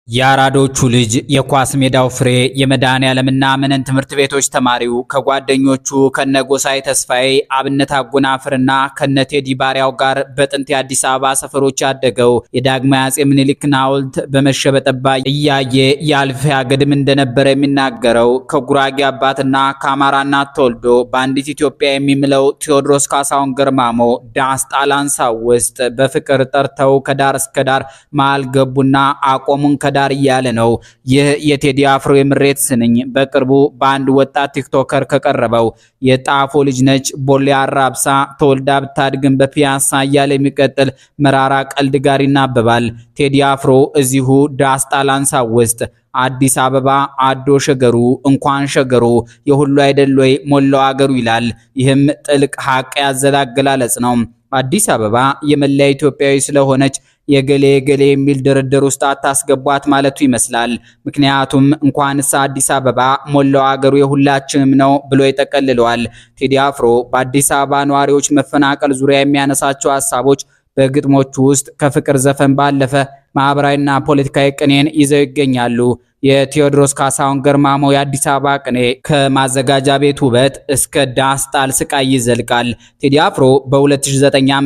የአራዶቹ ልጅ የኳስ ሜዳው ፍሬ የመድኃኔዓለምና መነን ትምህርት ቤቶች ተማሪው ከጓደኞቹ ከነጎሳይ ተስፋዬ አብነት አጎናፍርና ከነቴዲ ባሪያው ጋር በጥንት የአዲስ አበባ ሰፈሮች ያደገው የዳግማዊ አፄ ምኒልክን ሐውልት በመሸበጠባ እያየ ያልፍ ያገድም እንደነበረ የሚናገረው ከጉራጌ አባትና ከአማራ እናት ተወልዶ በአንዲት ኢትዮጵያ የሚምለው ቴዎድሮስ ካሳሁን ገርማሞ ዳስጣላንሳ ውስጥ በፍቅር ጠርተው ከዳር እስከ ዳር መሃል ገቡና አቆሙን ዳር እያለ ነው። ይህ የቴዲ አፍሮ የምሬት ስንኝ በቅርቡ በአንድ ወጣት ቲክቶከር ከቀረበው የጣፎ ልጅ ነች ቦሌ አራብሳ ተወልዳ ብታድግም በፒያሳ እያለ የሚቀጥል መራራ ቀልድ ጋር ይናበባል። ቴዲ አፍሮ እዚሁ ዳስጣላንሳ ውስጥ አዲስ አበባ አዶ ሸገሩ እንኳን ሸገሩ የሁሉ አይደል ወይ ሞላው አገሩ ይላል። ይህም ጥልቅ ሐቅ ያዘላገላለጽ ነው። አዲስ አበባ የመላ ኢትዮጵያዊ ስለሆነች የገሌ ገሌ የሚል ድርድር ውስጥ አታስገቧት ማለቱ ይመስላል። ምክንያቱም እንኳንስ አዲስ አበባ ሞላው አገሩ የሁላችንም ነው ብሎ ይጠቀልለዋል። ቴዲ አፍሮ በአዲስ አበባ ነዋሪዎች መፈናቀል ዙሪያ የሚያነሳቸው ሐሳቦች በግጥሞቹ ውስጥ ከፍቅር ዘፈን ባለፈ ማህበራዊና ፖለቲካዊ ቅኔን ይዘው ይገኛሉ። የቴዎድሮስ ካሳሁን ገርማሞ የአዲስ አበባ ቅኔ ከማዘጋጃ ቤት ውበት እስከ ዳስጣል ስቃይ ይዘልቃል። ቴዲ አፍሮ በ2009 ዓ.ም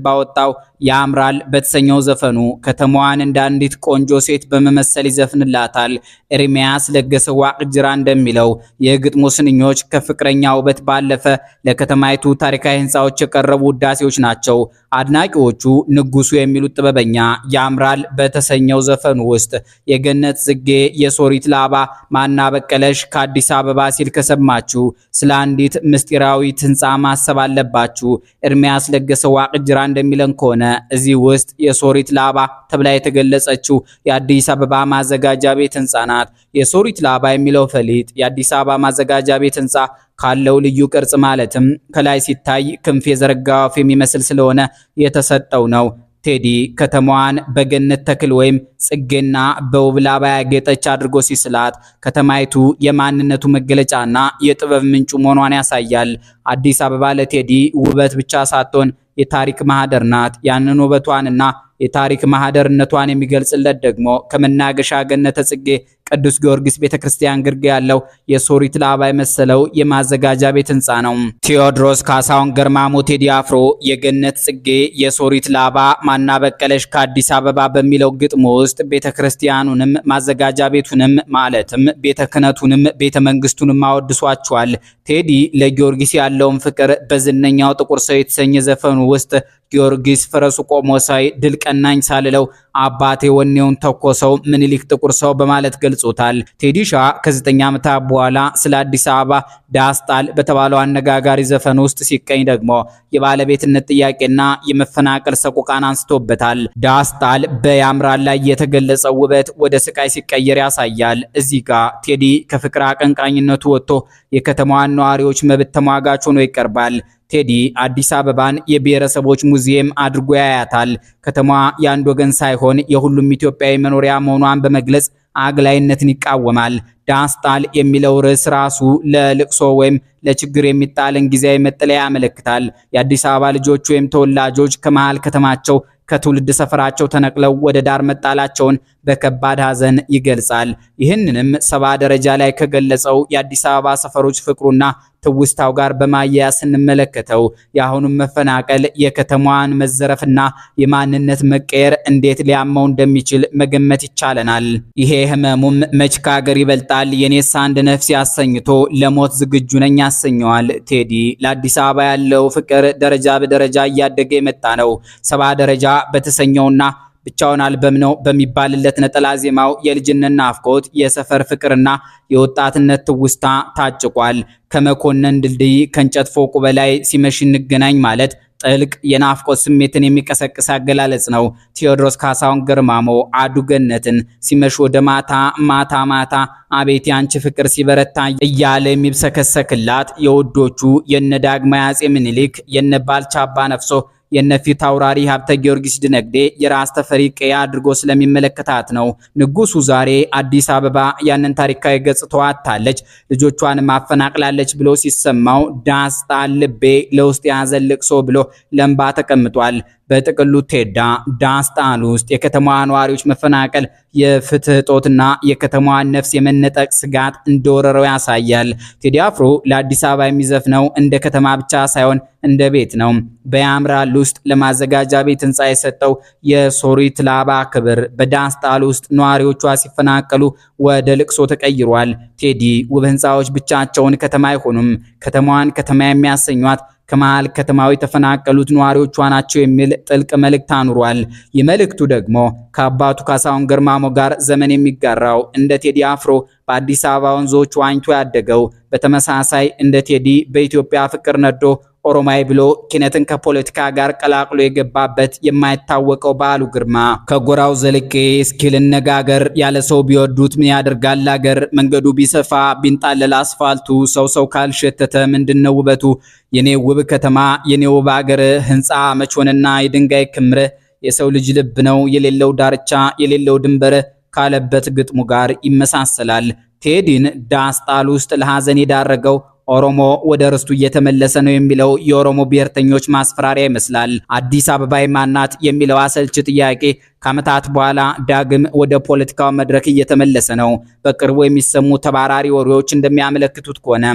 ባወጣው ያምራል በተሰኘው ዘፈኑ ከተማዋን እንደ አንዲት ቆንጆ ሴት በመመሰል ይዘፍንላታል። ኤርሚያስ ለገሰ ዋቅጅራ እንደሚለው የግጥሙ ስንኞች ከፍቅረኛ ውበት ባለፈ ለከተማይቱ ታሪካዊ ህንፃዎች የቀረቡ ውዳሴዎች ናቸው። አድናቂዎቹ ንጉሱ የሚሉት ጥበበኛ ያምራል በተሰኘው ዘፈኑ ውስጥ የገነት ጽጌ የሶሪት ላባ ማና በቀለሽ ከአዲስ አበባ ሲል ከሰማችሁ ስለ አንዲት ምስጢራዊት ህንፃ ማሰብ አለባችሁ። ኤርሚያስ ለገሰ ዋቅጅራ እንደሚለን ከሆነ እዚህ ውስጥ የሶሪት ላባ ተብላ የተገለጸችው የአዲስ አበባ ማዘጋጃ ቤት ህንፃ ናት። የሶሪት ላባ የሚለው ፈሊጥ የአዲስ አበባ ማዘጋጃ ቤት ህንፃ ካለው ልዩ ቅርጽ ማለትም ከላይ ሲታይ ክንፍ የዘረጋ ወፍ የሚመስል ስለሆነ የተሰጠው ነው። ቴዲ ከተማዋን በገነት ተክል ወይም ጽጌና በውብ ላባ ያጌጠች አድርጎ ሲስላት ከተማይቱ የማንነቱ መገለጫና የጥበብ ምንጩ መሆኗን ያሳያል። አዲስ አበባ ለቴዲ ውበት ብቻ ሳትሆን የታሪክ ማህደር ናት። ያንን ውበቷንና የታሪክ ማህደርነቷን የሚገልጽለት ደግሞ ከመናገሻ ገነተ ጽጌ ቅዱስ ጊዮርጊስ ቤተክርስቲያን ግርጌ ያለው የሶሪት ላባ የመሰለው የማዘጋጃ ቤት ህንፃ ነው። ቴዎድሮስ ካሳሁን ገርማሞ ቴዲ አፍሮ የገነት ጽጌ የሶሪት ላባ ማና በቀለሽ ከአዲስ አበባ በሚለው ግጥሙ ውስጥ ቤተክርስቲያኑንም ማዘጋጃ ቤቱንም ማለትም ቤተ ክህነቱንም ቤተ መንግስቱንም አወድሷቸዋል። ቴዲ ለጊዮርጊስ ያለውን ፍቅር በዝነኛው ጥቁር ሰው የተሰኘ ዘፈኑ ውስጥ ጊዮርጊስ ፈረሱ ቆሞ ሳይ ድል ቀናኝ ሳልለው አባቴ ወኔውን ተኮሰው ምኒልክ ጥቁር ሰው በማለት ገልጾታል። ቴዲሻ ከ9 ዓመታት በኋላ ስለ አዲስ አበባ ዳስጣል በተባለው አነጋጋሪ ዘፈን ውስጥ ሲቀኝ ደግሞ የባለቤትነት ጥያቄና የመፈናቀል ሰቆቃን አንስቶበታል። ዳስጣል በያምራል ላይ የተገለጸው ውበት ወደ ስቃይ ሲቀየር ያሳያል። እዚህ ጋር ቴዲ ከፍቅር አቀንቃኝነቱ ወጥቶ የከተማዋን ነዋሪዎች መብት ተሟጋች ሆኖ ይቀርባል። ቴዲ አዲስ አበባን የብሔረሰቦች ሙዚየም አድርጎ ያያታል። ከተማዋ የአንድ ወገን ሳይሆን የሁሉም ኢትዮጵያዊ መኖሪያ መሆኗን በመግለጽ አግላይነትን ይቃወማል። ዳስጣል የሚለው ርዕስ ራሱ ለልቅሶ ወይም ለችግር የሚጣልን ጊዜያዊ መጠለያ ያመለክታል። የአዲስ አበባ ልጆች ወይም ተወላጆች ከመሃል ከተማቸው ከትውልድ ሰፈራቸው ተነቅለው ወደ ዳር መጣላቸውን በከባድ ሐዘን ይገልጻል። ይህንንም 70 ደረጃ ላይ ከገለጸው የአዲስ አበባ ሰፈሮች ፍቅሩና ትውስታው ጋር በማያያዝ ስንመለከተው የአሁኑም መፈናቀል የከተማዋን መዘረፍና የማንነት መቀየር እንዴት ሊያመው እንደሚችል መገመት ይቻለናል። ይሄ ህመሙም መች ከሀገር ይበልጣል የኔስ አንድ ነፍስ ያሰኝቶ ለሞት ዝግጁ ነኝ ያሰኘዋል። ቴዲ ለአዲስ አበባ ያለው ፍቅር ደረጃ በደረጃ እያደገ የመጣ ነው። 70 ደረጃ በተሰኘውና ብቻውን አልበም ነው በሚባልለት ነጠላ ዜማው የልጅነት ናፍቆት፣ የሰፈር ፍቅርና የወጣትነት ትውስታ ታጭቋል። ከመኮንን ድልድይ ከእንጨት ፎቁ በላይ ሲመሽ እንገናኝ ማለት ጥልቅ የናፍቆት ስሜትን የሚቀሰቅስ አገላለጽ ነው። ቴዎድሮስ ካሳሁን ገርማሞ አዱ ገነትን ሲመሽ ወደ ማታ ማታ ማታ አቤት ያንቺ ፍቅር ሲበረታ እያለ የሚብሰከሰክላት የውዶቹ የነ ዳግማዊ አፄ ምኒልክ የነ ባልቻ አባ ነፍሶ የነፊት አውራሪ ሀብተ ጊዮርጊስ ድነግዴ የራስ ተፈሪ ቀያ አድርጎ ስለሚመለከታት ነው። ንጉሱ ዛሬ አዲስ አበባ ያንን ታሪካዊ ገጽታዋ አጣለች፣ ልጆቿን ማፈናቅላለች ብሎ ሲሰማው ዳስጣል ልቤ ለውስጥ ያዘልቅሶ ብሎ ለምባ ተቀምጧል። በጥቅሉ ቴዳ ዳስጣል ውስጥ የከተማዋ ነዋሪዎች መፈናቀል የፍትህ እጦትና የከተማዋን ነፍስ የመነጠቅ ስጋት እንደወረረው ያሳያል። ቴዲ አፍሮ ለአዲስ አበባ የሚዘፍነው እንደ ከተማ ብቻ ሳይሆን እንደ ቤት ነው። በያምራል ውስጥ ለማዘጋጃ ቤት ህንፃ የሰጠው የሶሪት ላባ ክብር በዳስጣል ውስጥ ነዋሪዎቿ ሲፈናቀሉ ወደ ልቅሶ ተቀይሯል። ቴዲ ውብ ህንፃዎች ብቻቸውን ከተማ አይሆኑም። ከተማዋን ከተማ የሚያሰኟት ከመሃል ከተማው የተፈናቀሉት ነዋሪዎቿ ናቸው የሚል ጥልቅ መልእክት አኑሯል። ይህ መልእክቱ ደግሞ ከአባቱ ካሳሁን ገርማሞ ጋር ዘመን የሚጋራው እንደ ቴዲ አፍሮ በአዲስ አበባ ወንዞች ዋኝቶ ያደገው በተመሳሳይ እንደ ቴዲ በኢትዮጵያ ፍቅር ነዶ ኦሮማይ ብሎ ኪነትን ከፖለቲካ ጋር ቀላቅሎ የገባበት የማይታወቀው በዓሉ ግርማ ከጎራው ዘልቄ እስኪ ልነጋገር ያለ ሰው ቢወዱት ምን ያደርጋል አገር መንገዱ ቢሰፋ ቢንጣለል አስፋልቱ ሰው ካልሸተተ ምንድነው ውበቱ የኔ ውብ ከተማ የኔ ውብ አገር ህንፃ መቾንና የድንጋይ ክምር የሰው ልጅ ልብ ነው የሌለው ዳርቻ የሌለው ድንበር ካለበት ግጥሙ ጋር ይመሳሰላል። ቴዲን ዳስጣል ውስጥ ለሐዘን የዳረገው ኦሮሞ ወደ ርስቱ እየተመለሰ ነው የሚለው የኦሮሞ ብሔርተኞች ማስፈራሪያ ይመስላል። አዲስ አበባ ማናት የሚለው አሰልች ጥያቄ ከዓመታት በኋላ ዳግም ወደ ፖለቲካው መድረክ እየተመለሰ ነው። በቅርቡ የሚሰሙ ተባራሪ ወሬዎች እንደሚያመለክቱት ከሆነ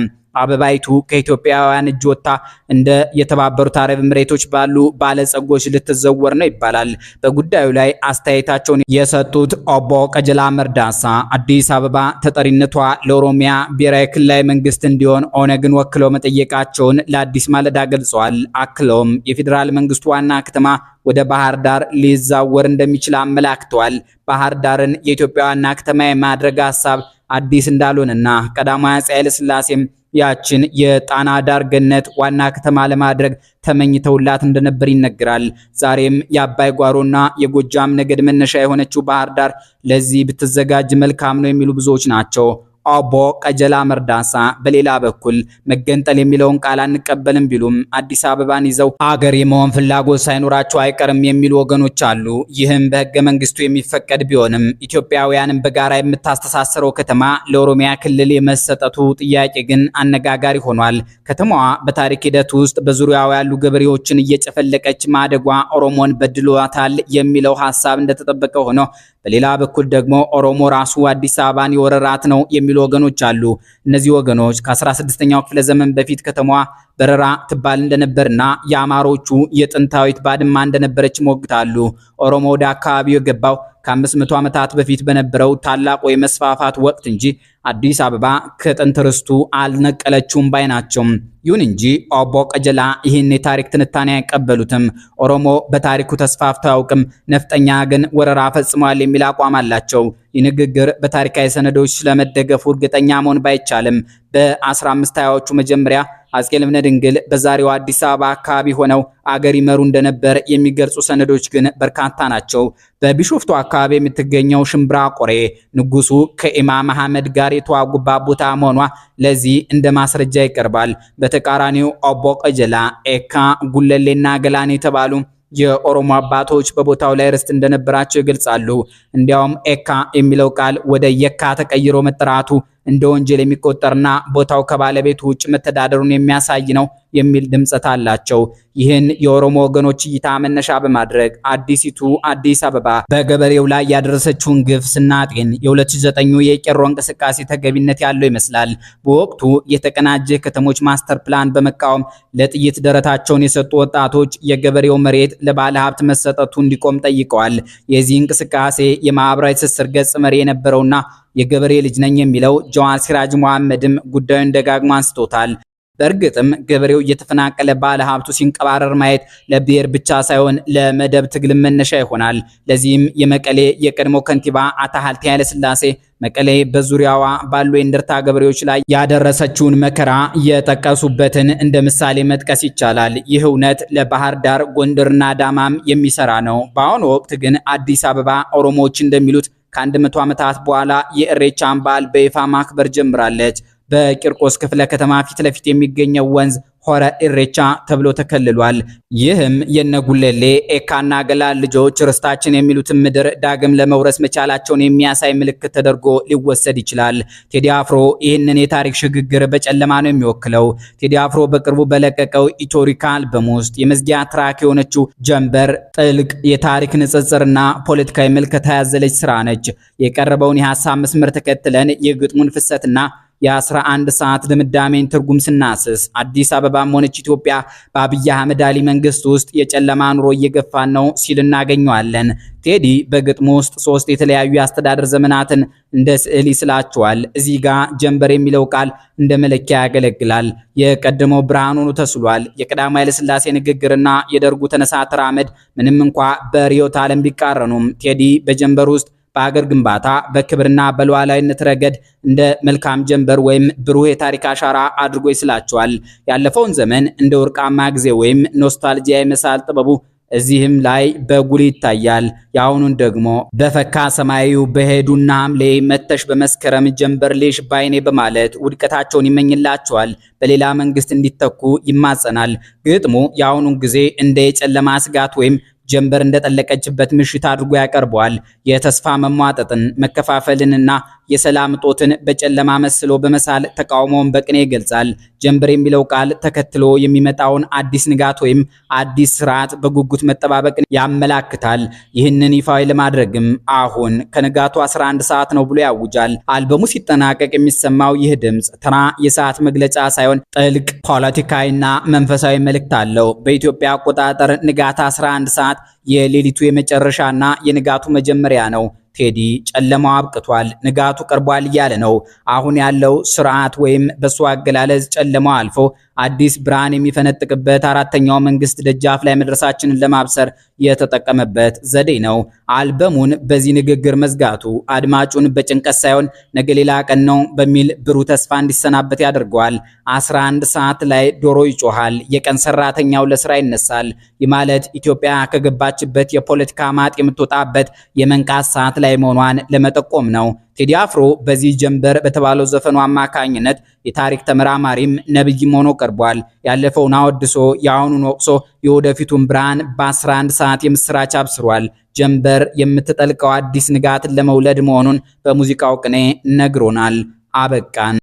አበባይቱ ከኢትዮጵያውያን እጅ ወጣ እንደ የተባበሩት አረብ ኤምሬቶች ባሉ ባለጸጎች ልትዘወር ነው ይባላል። በጉዳዩ ላይ አስተያየታቸውን የሰጡት ኦቦ ቀጀላ መርዳሳ አዲስ አበባ ተጠሪነቷ ለኦሮሚያ ብሔራዊ ክልላዊ መንግስት እንዲሆን ኦነግን ወክለው መጠየቃቸውን ለአዲስ ማለዳ ገልጸዋል። አክለውም የፌዴራል መንግስቱ ዋና ከተማ ወደ ባህር ዳር ሊዛወር እንደሚችል አመላክተዋል። ባህር ዳርን የኢትዮጵያ ዋና ከተማ የማድረግ ሐሳብ አዲስ እንዳልሆነና ቀዳማዊ አፄ ኃይለ ሥላሴም ያችን የጣና ዳር ገነት ዋና ከተማ ለማድረግ ተመኝተውላት እንደነበር ይነገራል። ዛሬም የአባይ ጓሮና የጎጃም ነገድ መነሻ የሆነችው ባህር ዳር ለዚህ ብትዘጋጅ መልካም ነው የሚሉ ብዙዎች ናቸው። ኦቦ ቀጀላ መርዳሳ በሌላ በኩል መገንጠል የሚለውን ቃል አንቀበልም ቢሉም አዲስ አበባን ይዘው አገር የመሆን ፍላጎት ሳይኖራቸው አይቀርም የሚሉ ወገኖች አሉ። ይህም በህገ መንግስቱ የሚፈቀድ ቢሆንም ኢትዮጵያውያንን በጋራ የምታስተሳሰረው ከተማ ለኦሮሚያ ክልል የመሰጠቱ ጥያቄ ግን አነጋጋሪ ሆኗል። ከተማዋ በታሪክ ሂደት ውስጥ በዙሪያው ያሉ ገበሬዎችን እየጨፈለቀች ማደጓ ኦሮሞን በድሏታል የሚለው ሐሳብ እንደተጠበቀ ሆኖ በሌላ በኩል ደግሞ ኦሮሞ ራሱ አዲስ አበባን የወረራት ነው የሚሉ ወገኖች አሉ። እነዚህ ወገኖች ከ16ኛው ክፍለ ዘመን በፊት ከተማዋ በረራ ትባል እንደነበርና የአማሮቹ የጥንታዊት ባድማ እንደነበረች ሞግታሉ። ኦሮሞ ወደ አካባቢው የገባው ከ500 ዓመታት በፊት በነበረው ታላቁ የመስፋፋት ወቅት እንጂ አዲስ አበባ ከጥንት ርስቱ አልነቀለችውም ባይ ናቸው። ይሁን እንጂ ኦቦ ቀጀላ ይህን የታሪክ ትንታኔ አይቀበሉትም። ኦሮሞ በታሪኩ ተስፋፍቶ አያውቅም፣ ነፍጠኛ ግን ወረራ ፈጽሟል የሚል አቋም አላቸው። ይህ ንግግር በታሪካዊ ሰነዶች ስለመደገፉ እርግጠኛ መሆን ባይቻልም በ1520ዎቹ መጀመሪያ አፄ ልብነ ድንግል በዛሬው አዲስ አበባ አካባቢ ሆነው አገር ይመሩ እንደነበር የሚገልጹ ሰነዶች ግን በርካታ ናቸው። በቢሾፍቱ አካባቢ የምትገኘው ሽምብራ ቆሬ ንጉሱ ከኢማም አህመድ ጋር የተዋጉባት ቦታ መሆኗ ለዚህ እንደ ማስረጃ ይቀርባል። በተቃራኒው ኦቦ ቀጀላ፣ ኤካ፣ ጉለሌና ገላኔ የተባሉ የኦሮሞ አባቶች በቦታው ላይ ርስት እንደነበራቸው ይገልጻሉ። እንዲያውም ኤካ የሚለው ቃል ወደ የካ ተቀይሮ መጠራቱ እንደ ወንጀል የሚቆጠርና ቦታው ከባለቤቱ ውጭ መተዳደሩን የሚያሳይ ነው የሚል ድምጸት አላቸው። ይህን የኦሮሞ ወገኖች እይታ መነሻ በማድረግ አዲሲቱ አዲስ አበባ በገበሬው ላይ ያደረሰችውን ግፍ ስናጤን የ2009 የቄሮ እንቅስቃሴ ተገቢነት ያለው ይመስላል። በወቅቱ የተቀናጀ ከተሞች ማስተር ፕላን በመቃወም ለጥይት ደረታቸውን የሰጡ ወጣቶች የገበሬው መሬት ለባለ ሀብት መሰጠቱ እንዲቆም ጠይቀዋል። የዚህ እንቅስቃሴ የማህበራዊ ትስስር ገጽ መሪ የነበረውና የገበሬ ልጅ ነኝ የሚለው ጀዋር ሲራጅ መሐመድም ጉዳዩን ደጋግሞ አንስቶታል። በእርግጥም ገበሬው እየተፈናቀለ ባለ ሀብቱ ሲንቀባረር ማየት ለብሔር ብቻ ሳይሆን ለመደብ ትግል መነሻ ይሆናል። ለዚህም የመቀሌ የቀድሞ ከንቲባ አቶ ሀልቴ ኃይለሥላሴ መቀሌ በዙሪያዋ ባሉ የእንደርታ ገበሬዎች ላይ ያደረሰችውን መከራ የጠቀሱበትን እንደ ምሳሌ መጥቀስ ይቻላል። ይህ እውነት ለባህር ዳር፣ ጎንደርና አዳማም የሚሰራ ነው። በአሁኑ ወቅት ግን አዲስ አበባ ኦሮሞዎች እንደሚሉት ከ100 ዓመታት በኋላ የኢሬቻን በዓል በይፋ ማክበር ጀምራለች። በቂርቆስ ክፍለ ከተማ ፊት ለፊት የሚገኘው ወንዝ ሆረ ኢሬቻ ተብሎ ተከልሏል። ይህም የነጉለሌ ኤካና ገላል ልጆች ርስታችን የሚሉትን ምድር ዳግም ለመውረስ መቻላቸውን የሚያሳይ ምልክት ተደርጎ ሊወሰድ ይችላል። ቴዲ አፍሮ ይህንን የታሪክ ሽግግር በጨለማ ነው የሚወክለው። ቴዲ አፍሮ በቅርቡ በለቀቀው ኢትዮሪካ አልበም ውስጥ የመዝጊያ ትራክ የሆነችው ጀንበር ጥልቅ የታሪክ ንጽጽርና ፖለቲካዊ ምልከታ ያዘለች ስራ ነች። የቀረበውን የሐሳብ መስመር ተከትለን የግጥሙን ፍሰትና የ11 ሰዓት ድምዳሜን ትርጉም ስናስስ አዲስ አበባም ሆነች ኢትዮጵያ በአብይ አህመድ አሊ መንግስት ውስጥ የጨለማ ኑሮ እየገፋን ነው ሲል እናገኘዋለን። ቴዲ በግጥሙ ውስጥ 3 የተለያዩ የአስተዳደር ዘመናትን እንደ ስዕል ይስላቸዋል። እዚህ ጋር ጀንበር የሚለው ቃል እንደ መለኪያ ያገለግላል። የቀደመው ብርሃን ሆኖ ተስሏል። የቀዳማዊ ኃይለ ሥላሴ ንግግርና የደርጉ ተነሳ ተራመድ ምንም እንኳ በርዕዮተ ዓለም ቢቃረኑም ቴዲ በጀንበር ውስጥ በሀገር ግንባታ በክብርና በሉዓላዊነት ረገድ እንደ መልካም ጀንበር ወይም ብሩህ የታሪክ አሻራ አድርጎ ይስላቸዋል። ያለፈውን ዘመን እንደ ወርቃማ ጊዜ ወይም ኖስታልጂያ የመሳል ጥበቡ እዚህም ላይ በጉል ይታያል። ያውኑን ደግሞ በፈካ ሰማዩ በሄዱና ሐምሌ መተሽ በመስከረም ጀንበርሌሽ ባይኔ በማለት ውድቀታቸውን ይመኝላቸዋል። በሌላ መንግስት እንዲተኩ ይማጸናል። ግጥሙ ያውኑን ጊዜ እንደ የጨለማ ስጋት ወይም ጀንበር እንደጠለቀችበት ምሽት አድርጎ ያቀርበዋል። የተስፋ መሟጠጥን መከፋፈልንና የሰላም ጦትን በጨለማ መስሎ በመሳል ተቃውሞውን በቅኔ ይገልጻል። ጀንበር የሚለው ቃል ተከትሎ የሚመጣውን አዲስ ንጋት ወይም አዲስ ስርዓት በጉጉት መጠባበቅን ያመላክታል። ይህንን ይፋዊ ለማድረግም አሁን ከንጋቱ 11 ሰዓት ነው ብሎ ያውጃል። አልበሙ ሲጠናቀቅ የሚሰማው ይህ ድምፅ ተራ የሰዓት መግለጫ ሳይሆን ጥልቅ ፖለቲካዊና መንፈሳዊ መልእክት አለው። በኢትዮጵያ አቆጣጠር ንጋት 11 ሰዓት የሌሊቱ የመጨረሻና የንጋቱ መጀመሪያ ነው። ቴዲ ጨለማው አብቅቷል፣ ንጋቱ ቀርቧል እያለ ነው። አሁን ያለው ስርዓት ወይም በሱ አገላለጽ ጨለማው አልፎ አዲስ ብርሃን የሚፈነጥቅበት አራተኛው መንግስት ደጃፍ ላይ መድረሳችንን ለማብሰር የተጠቀመበት ዘዴ ነው። አልበሙን በዚህ ንግግር መዝጋቱ አድማጩን በጭንቀት ሳይሆን ነገ ሌላ ቀን ነው በሚል ብሩህ ተስፋ እንዲሰናበት ያደርገዋል። 11 ሰዓት ላይ ዶሮ ይጮሃል፣ የቀን ሰራተኛው ለስራ ይነሳል። ይህ ማለት ኢትዮጵያ ከገባችበት የፖለቲካ ማጥ የምትወጣበት የመንቃት ሰዓት ላይ መሆኗን ለመጠቆም ነው። ቴዲ አፍሮ በዚህ ጀንበር በተባለው ዘፈኑ አማካኝነት የታሪክ ተመራማሪም ነብይም ሆኖ ቀርቧል። ያለፈውን አወድሶ የአሁኑን ወቅሶ የወደፊቱን ብርሃን በ11 ሰዓት የምስራች አብስሯል። ጀንበር የምትጠልቀው አዲስ ንጋትን ለመውለድ መሆኑን በሙዚቃው ቅኔ ነግሮናል። አበቃን።